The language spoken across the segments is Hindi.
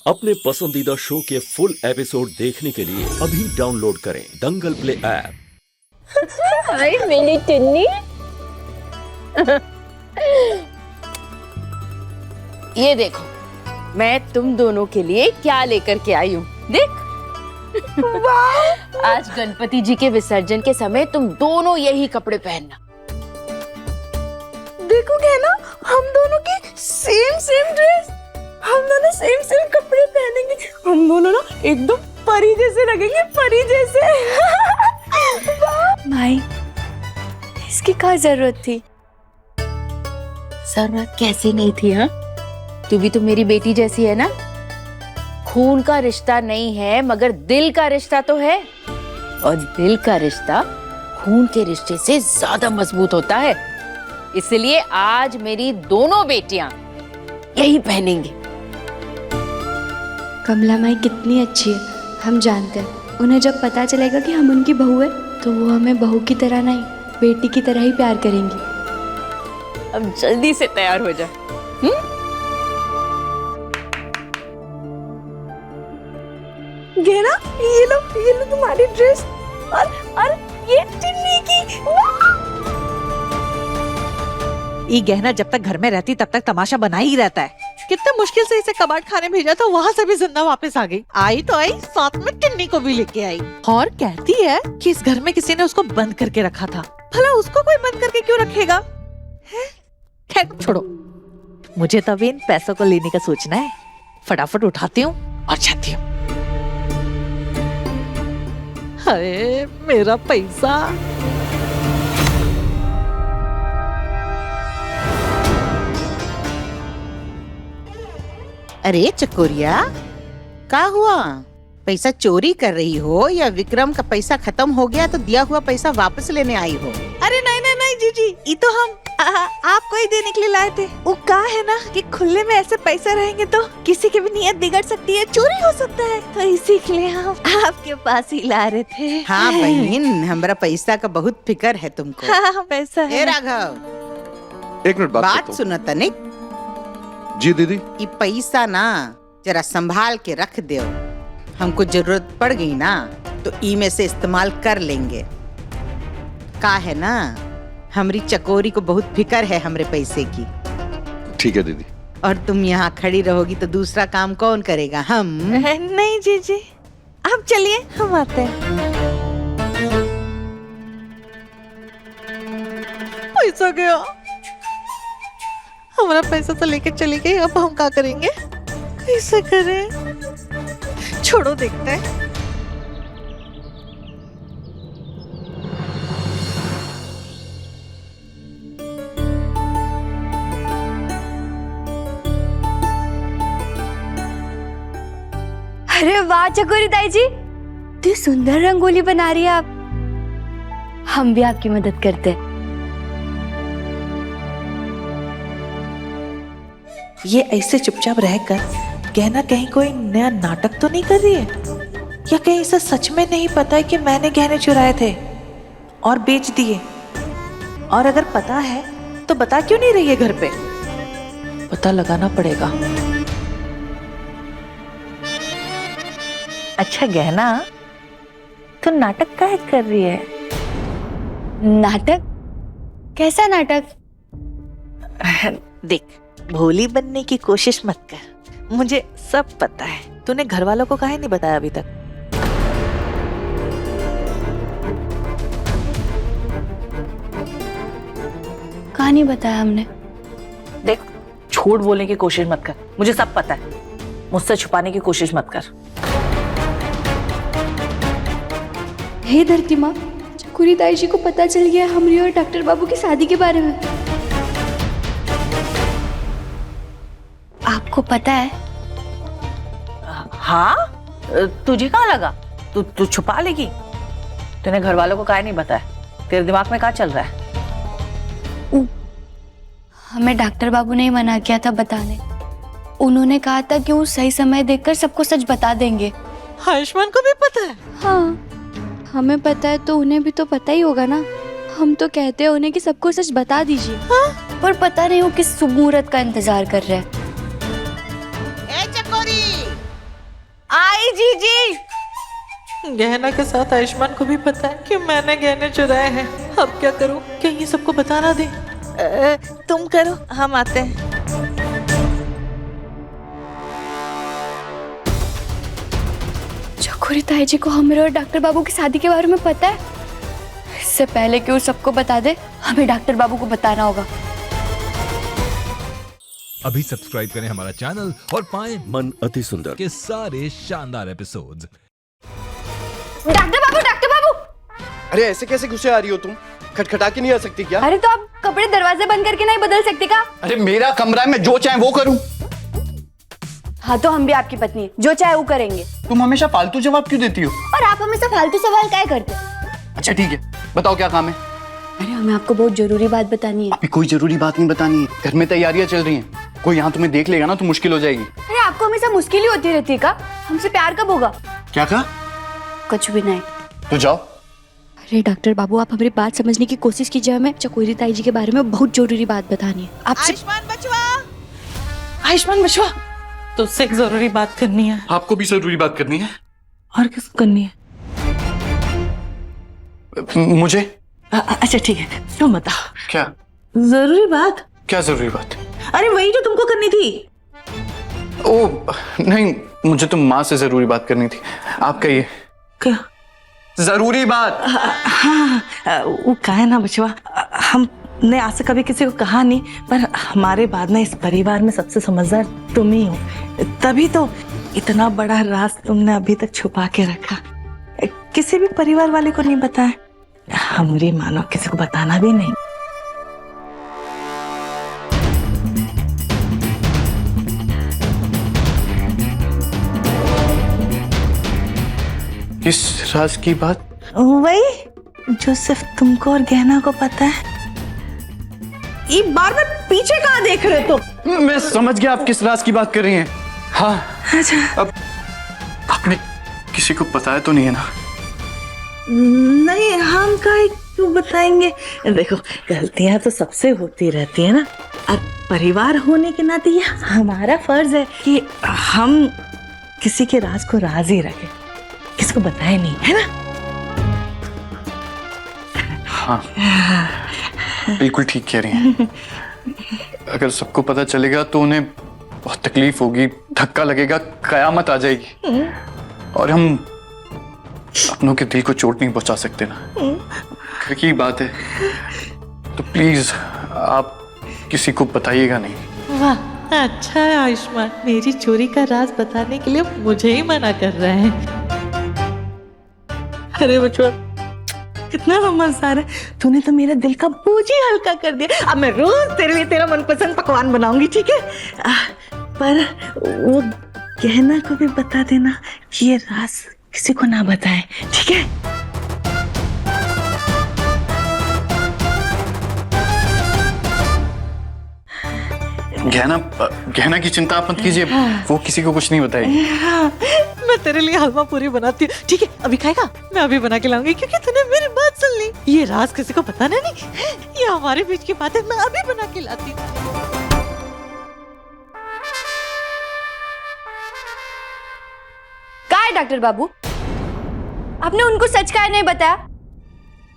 अपने पसंदीदा शो के फुल एपिसोड देखने के लिए अभी डाउनलोड करें दंगल प्ले ऐप। हाय मेरी टुन्नी। ये देखो मैं तुम दोनों के लिए क्या लेकर के आई हूँ। देख आज गणपति जी के विसर्जन के समय तुम दोनों यही कपड़े पहनना। देखोगे ना हम दोनों की सेम ड्रेस, हम दोनों सेम कपड़े पहनेंगे, हम दोनों ना एकदम परी जैसे लगेंगे, परी जैसे। माई इसकी क्या जरूरत थी? जरूरत कैसे नहीं थी? हाँ तू भी तो मेरी बेटी जैसी है ना। खून का रिश्ता नहीं है मगर दिल का रिश्ता तो है, और दिल का रिश्ता खून के रिश्ते से ज्यादा मजबूत होता है। इसलिए आज मेरी दोनों बेटियां यही पहनेंगी। कमला माई कितनी अच्छी है, हम जानते हैं। उन्हें जब पता चलेगा कि हम उनकी बहू है तो वो हमें बहू की तरह नहीं बेटी की तरह ही प्यार करेंगी। अब जल्दी से तैयार हो जा। गहना ये लो तुम्हारी ड्रेस, और ये टिन्नी की। ये गहना जब तक घर में रहती तब तक तमाशा बना ही रहता है। कितने मुश्किल से इसे कबाड़ खाने भेजा था, वहाँ से भी जिंदा वापस आ गई। आई तो आई, साथ में टिन्नी को भी लेके आई, और कहती है कि इस घर में किसी ने उसको बंद करके रखा था। भला उसको कोई बंद करके क्यों रखेगा? खैर छोड़ो, मुझे तो अभी इन पैसों को लेने का सोचना है। फटाफट उठाती हूँ और जाती हूँ। अरे मेरा पैसा। अरे चकोरिया, क्या हुआ? पैसा चोरी कर रही हो या विक्रम का पैसा खत्म हो गया तो दिया हुआ पैसा वापस लेने आई हो? अरे नहीं जीजी, ये तो हम आपको ही देने के लिए लाए थे। वो कहा है ना कि खुले में ऐसे पैसे रहेंगे तो किसी की भी नीयत बिगड़ सकती है, चोरी हो सकता है, तो इसी के लिए हम आपके पास ही ला रहे थे। हाँ बहन, हमारा पैसा का बहुत फिक्र है तुमको। हाँ पैसा है। ए राघव, एक मिनट बात सुनो तनिक। जी दीदी। ये पैसा ना जरा संभाल के रख दो, हमको जरूरत पड़ गई ना तो ई में से इस्तेमाल कर लेंगे। का है ना, हमारी चकोरी को बहुत फिक्र है हमरे पैसे की। ठीक है दीदी। और तुम यहाँ खड़ी रहोगी तो दूसरा काम कौन करेगा? हम। नहीं जीजी, आप चलिए, हम आते हैं। पैसा गया, हमारा पैसा तो लेके चली गई। अब हम क्या करेंगे? कैसे करें? छोड़ो, देखते हैं। अरे वाह चकोरी ताई जी, इतनी सुंदर रंगोली बना रही है आप। हम भी आपकी मदद करते हैं। ये ऐसे चुपचाप रहकर गहना कहीं कोई नया नाटक तो नहीं कर रही है, या कहीं इसे सच में नहीं पता है कि मैंने गहने चुराए थे और बेच दिए? और अगर पता है तो बता क्यों नहीं रही है घर पे? पता लगाना पड़ेगा। अच्छा गहना, तो नाटक काहे कर रही है? नाटक? कैसा नाटक? देख, भोली बनने की कोशिश मत कर, मुझे सब पता है। तूने घर वालों को काहे नहीं बताया अभी तक? कहानी बताया हमने। देख, झूठ बोलने की कोशिश मत कर, मुझे सब पता है। मुझसे छुपाने की कोशिश मत कर। हे धरती माँ, चकोरी ताई जी को पता चल गया हमरी और डॉक्टर बाबू की शादी के बारे में। आपको पता है? हाँ, तुझे कहाँ लगा? तू छुपा लेगी? तूने घर वालों को काहे नहीं बताया? तेरे दिमाग में क्या चल रहा है? हमें डॉक्टर बाबू ने ही मना किया था बताने। उन्होंने कहा था कि वो सही समय देखकर सबको सच बता देंगे। आयुष्मान को भी पता है? हाँ, हमें पता है तो उन्हें भी तो पता ही होगा ना। हम तो कहते हैं उन्हें कि सबको सच बता दीजिए। हाँ? पर पता नहीं वो किस शुभ मुहूर्त का इंतजार कर रहे हैं। ए चकोरी, जी जी। गहना के साथ आयुष्मान को भी पता है कि मैंने गहने चुराए हैं। अब क्या करूं? कहीं सबको बता ना दे। तुम करो, हम आते हैं। चकोरी ताई जी को हमारे और डॉक्टर बाबू की शादी के बारे में पता है। इससे पहले कि वो सबको बता दे, हमें डॉक्टर बाबू को बताना होगा। अभी सब्सक्राइब करें हमारा चैनल और पाएं मन अति सुंदर के सारे शानदार एपिसोड्स। डॉक्टर बाबू। अरे ऐसे कैसे घुसे आ रही हो तुम? खटखटा के नहीं आ सकती क्या? अरे तो आप कपड़े दरवाजे बंद करके नहीं बदल सकते क्या? अरे मेरा कमरा है, मैं जो चाहे वो करूं। हाँ तो हम भी आपकी पत्नी है, जो चाहे वो करेंगे। तुम हमेशा फालतू जवाब क्यों देती हो? और आप हमेशा फालतू सवाल क्या करते? अच्छा ठीक है, बताओ क्या काम है? अरे हमें आपको बहुत जरूरी बात बतानी है। अभी कोई जरूरी बात नहीं बतानी है, घर में तैयारियां चल रही हैं। कोई यहाँ तुम्हें देख लेगा ना तो मुश्किल हो जाएगी। अरे आपको हमेशा मुश्किल ही होती रहती है का? हमसे प्यार कब होगा? क्या कहा? कुछ भी नहीं। तो जाओ। अरे डॉक्टर बाबू, आप हमारी बात समझने की कोशिश कीजिए। हमें चकोरी ताई जी के बारे में बहुत जरूरी बात बतानी है आपसे। आयुष्मान बचवा, तुझसे एक जरूरी बात करनी है। आपको भी जरूरी बात करनी है? और किसको करनी है? मुझे? अच्छा ठीक है, तुम बताओ। क्या जरूरी बात? क्या जरूरी बात? अरे वही जो तुमको करनी थी। ओ नहीं, मुझे तो माँ से जरूरी बात करनी थी। आप कहिए। क्या जरूरी बात? हाँ, वो का है ना बचवा, हमने आज से कभी किसी को कहा नहीं, पर हमारे बाद में इस परिवार में सबसे समझदार तुम ही हो। तभी तो इतना बड़ा राज तुमने अभी तक छुपा के रखा, किसी भी परिवार वाले को नहीं बताया। हमारी मानो किसी को बताना भी नहीं। किस राज की बात? वही जो सिर्फ तुमको और गहना को पता है। एक बार में पीछे कहाँ देख रहे हो तुम? मैं समझ गया आप किस राज की बात कर रही हैं। हाँ। अच्छा। अब आपने किसी को बताया तो नहीं है ना? नहीं, हम क्यों बताएंगे? देखो, गलतियां तो सबसे होती रहती है ना, और परिवार होने के नाते ये हमारा फर्ज है कि हम किसी के राज को राज ही रखें, किसको बताए नहीं, है ना? हाँ, बिल्कुल ठीक कह रही हैं। अगर सबको पता चलेगा तो उन्हें बहुत तकलीफ होगी, धक्का लगेगा, कयामत आ जाएगी, और हम अपनों के दिल को चोट नहीं पहुंचा सकते ना। घर की बात है, तो प्लीज आप किसी को बताइएगा नहीं। वाह, अच्छा है आयुष्मान, मेरी चोरी का राज बताने के लिए मुझे ही मना कर रहे हैं। अरे बचवा, कितना समझदार है तूने, तो मेरा दिल का बोझ ही हल्का कर दिया। अब मैं रोज तेरे लिए तेरा मनपसंद पकवान बनाऊंगी, ठीक है? पर वो गहना को भी बता देना कि ये राज किसी को ना बताए, ठीक है? गहना की चिंता आप मत कीजिए, वो किसी को कुछ नहीं बताएगी। हाँ, मैं तेरे लिए हलवा पूरी बनाती हूँ, ठीक है? अभी खाएगा? मैं अभी बना के लाऊंगी, क्योंकि तूने मेरी बात सुन ली। ये राज किसी को बताना नहीं, ये हमारे बीच की बात है। मैं अभी बना के लाती हूँ। क्या है डॉक्टर बाबू, आपने उनको सच काहे नहीं बताया?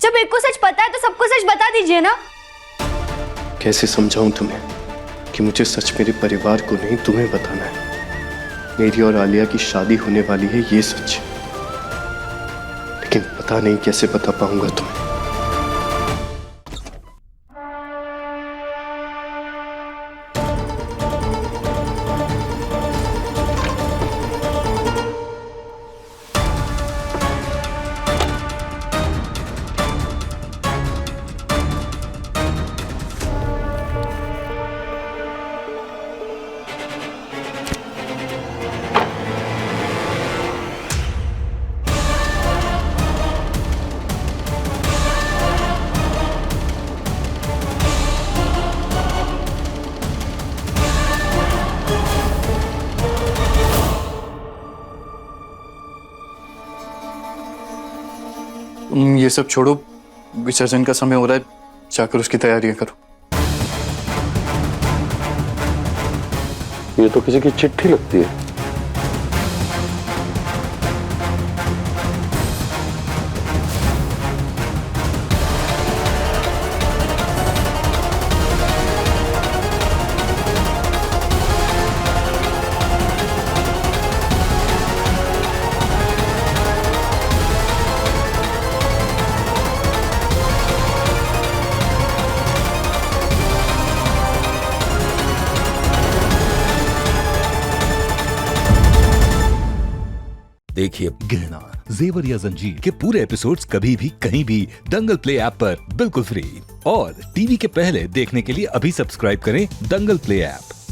जब एक को सच पता है तो सबको सच बता दीजिए ना। कैसे समझाऊं तुम्हें कि मुझे सच मेरे परिवार को नहीं तुम्हें बताना है। मेरी और आलिया की शादी होने वाली है, ये सच, लेकिन पता नहीं कैसे बता पाऊंगा तुम्हें। ये सब छोड़ो, विसर्जन का समय हो रहा है, जाकर उसकी तैयारियां करो। ये तो किसी की चिट्ठी लगती है। देखिए गहना, जेवर या जंजीर के पूरे एपिसोड्स कभी भी कहीं भी दंगल प्ले ऐप पर बिल्कुल फ्री। और टीवी के पहले देखने के लिए अभी सब्सक्राइब करें दंगल प्ले ऐप।